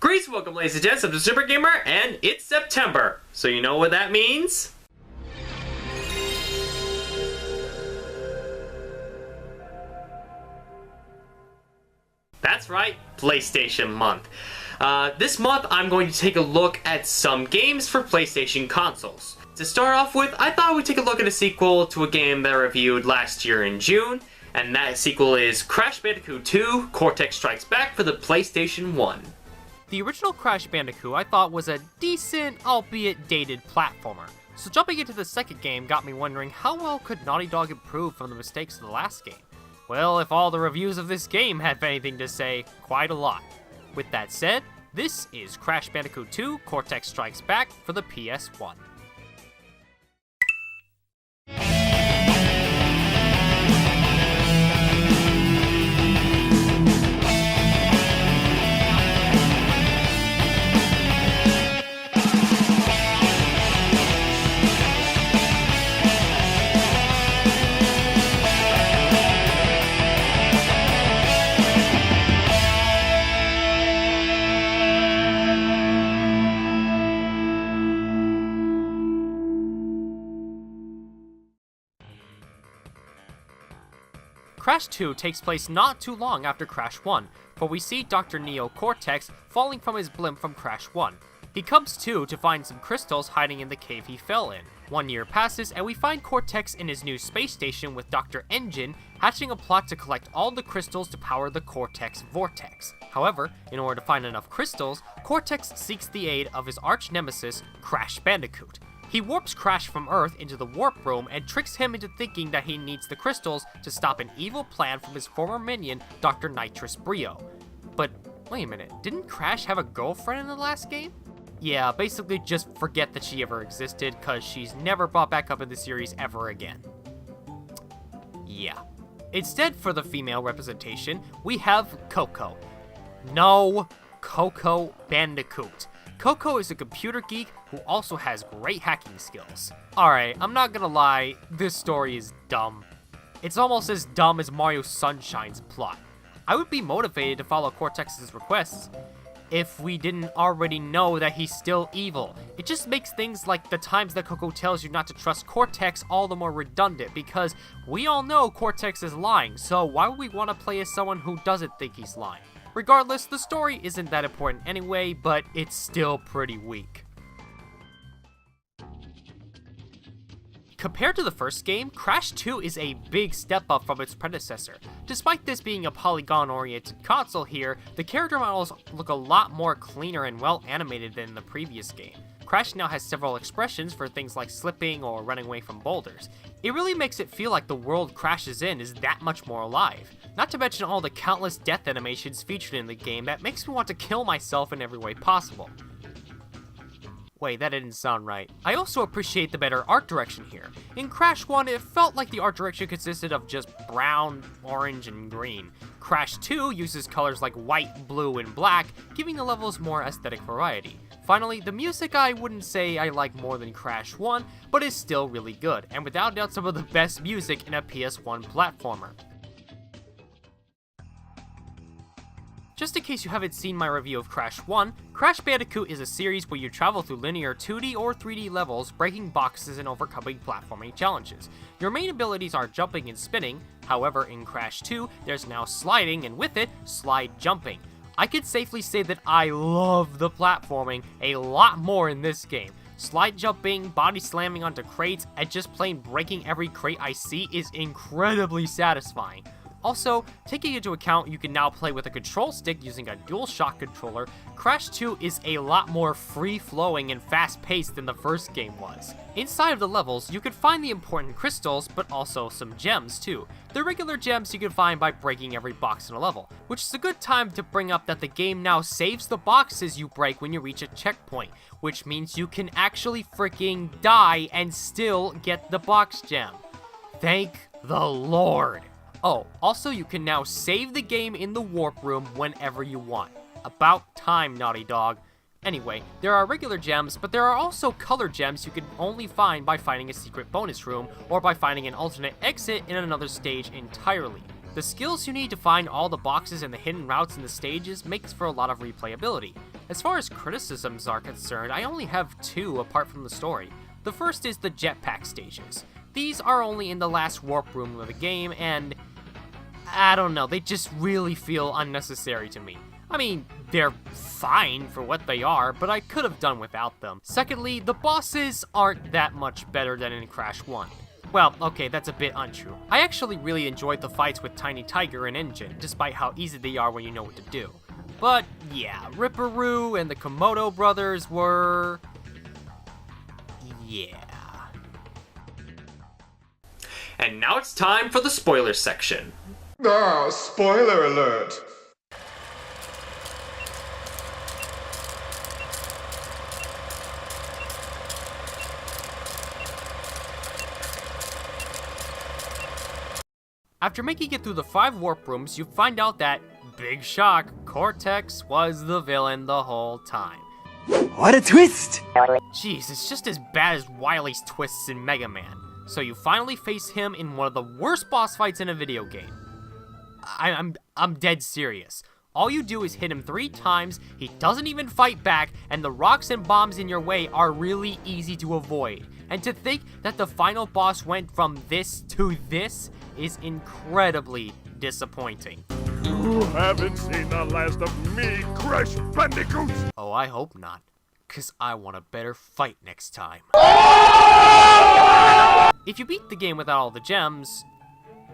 Greetings, welcome ladies and gents, I'm the Super Gamer, and it's September. So you know what that means? That's right, PlayStation Month. This month I'm going to take a look at some games for PlayStation consoles. To start off with, I thought we'd take a look at a sequel to a game that I reviewed last year in June, and that sequel is Crash Bandicoot 2, Cortex Strikes Back for the PlayStation 1. The original Crash Bandicoot I thought was a decent, albeit dated, platformer. So jumping into the second game got me wondering how well could Naughty Dog improve from the mistakes of the last game? Well, if all the reviews of this game have anything to say, quite a lot. With that said, this is Crash Bandicoot 2 Cortex Strikes Back for the PS1. Crash 2 takes place not too long after Crash 1, for we see Dr. Neo Cortex falling from his blimp from Crash 1. He comes to find some crystals hiding in the cave he fell in. 1 year passes and we find Cortex in his new space station with Dr. Engine hatching a plot to collect all the crystals to power the Cortex Vortex. However, in order to find enough crystals, Cortex seeks the aid of his arch nemesis, Crash Bandicoot. He warps Crash from Earth into the warp room and tricks him into thinking that he needs the crystals to stop an evil plan from his former minion, Dr. Nitrous Brio. But wait a minute, didn't Crash have a girlfriend in the last game? Yeah, basically just forget that she ever existed, cause she's never brought back up in the series ever again. Yeah. Instead, for the female representation, we have Coco. No, Coco Bandicoot. Coco is a computer geek who also has great hacking skills. Alright, I'm not gonna lie, this story is dumb. It's almost as dumb as Mario Sunshine's plot. I would be motivated to follow Cortex's requests if we didn't already know that he's still evil. It just makes things like the times that Coco tells you not to trust Cortex all the more redundant, because we all know Cortex is lying, so why would we want to play as someone who doesn't think he's lying? Regardless, the story isn't that important anyway, but it's still pretty weak. Compared to the first game, Crash 2 is a big step up from its predecessor. Despite this being a polygon-oriented console here, the character models look a lot more cleaner and well animated than in the previous game. Crash now has several expressions for things like slipping or running away from boulders. It really makes it feel like the world Crash is in is that much more alive. Not to mention all the countless death animations featured in the game that makes me want to kill myself in every way possible. Wait, that didn't sound right. I also appreciate the better art direction here. In Crash 1, it felt like the art direction consisted of just brown, orange, and green. Crash 2 uses colors like white, blue, and black, giving the levels more aesthetic variety. Finally, the music I wouldn't say I like more than Crash 1, but is still really good, and without doubt some of the best music in a PS1 platformer. Just in case you haven't seen my review of Crash 1, Crash Bandicoot is a series where you travel through linear 2D or 3D levels, breaking boxes and overcoming platforming challenges. Your main abilities are jumping and spinning, however in Crash 2, there's now sliding and with it, slide jumping. I could safely say that I love the platforming a lot more in this game. Slide jumping, body slamming onto crates, and just plain breaking every crate I see is incredibly satisfying. Also, taking into account you can now play with a control stick using a DualShock controller, Crash 2 is a lot more free-flowing and fast-paced than the first game was. Inside of the levels, you can find the important crystals, but also some gems too. The regular gems you can find by breaking every box in a level, which is a good time to bring up that the game now saves the boxes you break when you reach a checkpoint, which means you can actually freaking die and still get the box gem. Thank the Lord! Oh, also you can now save the game in the warp room whenever you want. About time, Naughty Dog. Anyway, there are regular gems, but there are also color gems you can only find by finding a secret bonus room, or by finding an alternate exit in another stage entirely. The skills you need to find all the boxes and the hidden routes in the stages makes for a lot of replayability. As far as criticisms are concerned, I only have two apart from the story. The first is the jetpack stages. These are only in the last warp room of the game, and I don't know, they just really feel unnecessary to me. I mean, they're fine for what they are, but I could have done without them. Secondly, the bosses aren't that much better than in Crash 1. Well, okay, that's a bit untrue. I actually really enjoyed the fights with Tiny Tiger and Engine, despite how easy they are when you know what to do. But yeah, Ripperoo and the Komodo brothers were... yeah. And now it's time for the spoiler section. Ah, spoiler alert! After making it through the 5 warp rooms, you find out that, big shock, Cortex was the villain the whole time. What a twist! Jeez, it's just as bad as Wily's twists in Mega Man. So you finally face him in one of the worst boss fights in a video game. I'm dead serious. All you do is hit him 3 times, he doesn't even fight back, and the rocks and bombs in your way are really easy to avoid. And to think that the final boss went from this to this is incredibly disappointing. You haven't seen the last of me, Crash Bandicoot! Oh, I hope not, 'cause I want a better fight next time. If you beat the game without all the gems,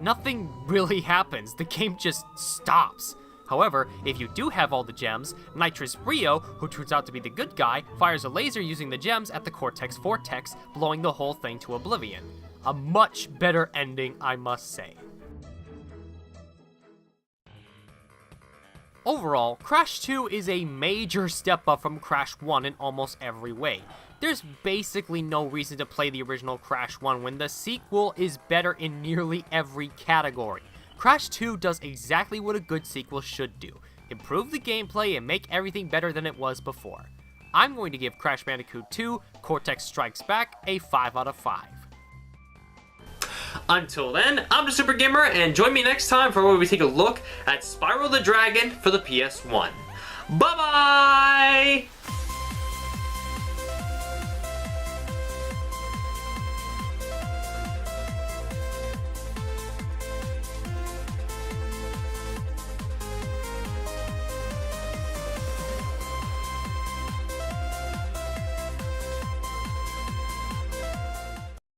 nothing really happens. The game just stops. However, if you do have all the gems, Nitrous Brio, who turns out to be the good guy, fires a laser using the gems at the Cortex Vortex, blowing the whole thing to oblivion. A much better ending, I must say. Overall, Crash 2 is a major step up from Crash 1 in almost every way. There's basically no reason to play the original Crash 1 when the sequel is better in nearly every category. Crash 2 does exactly what a good sequel should do: improve the gameplay and make everything better than it was before. I'm going to give Crash Bandicoot 2 Cortex Strikes Back a 5 out of 5. Until then, I'm the Super Gamer, and join me next time for where we take a look at Spyro the Dragon for the PS1. Bye-bye!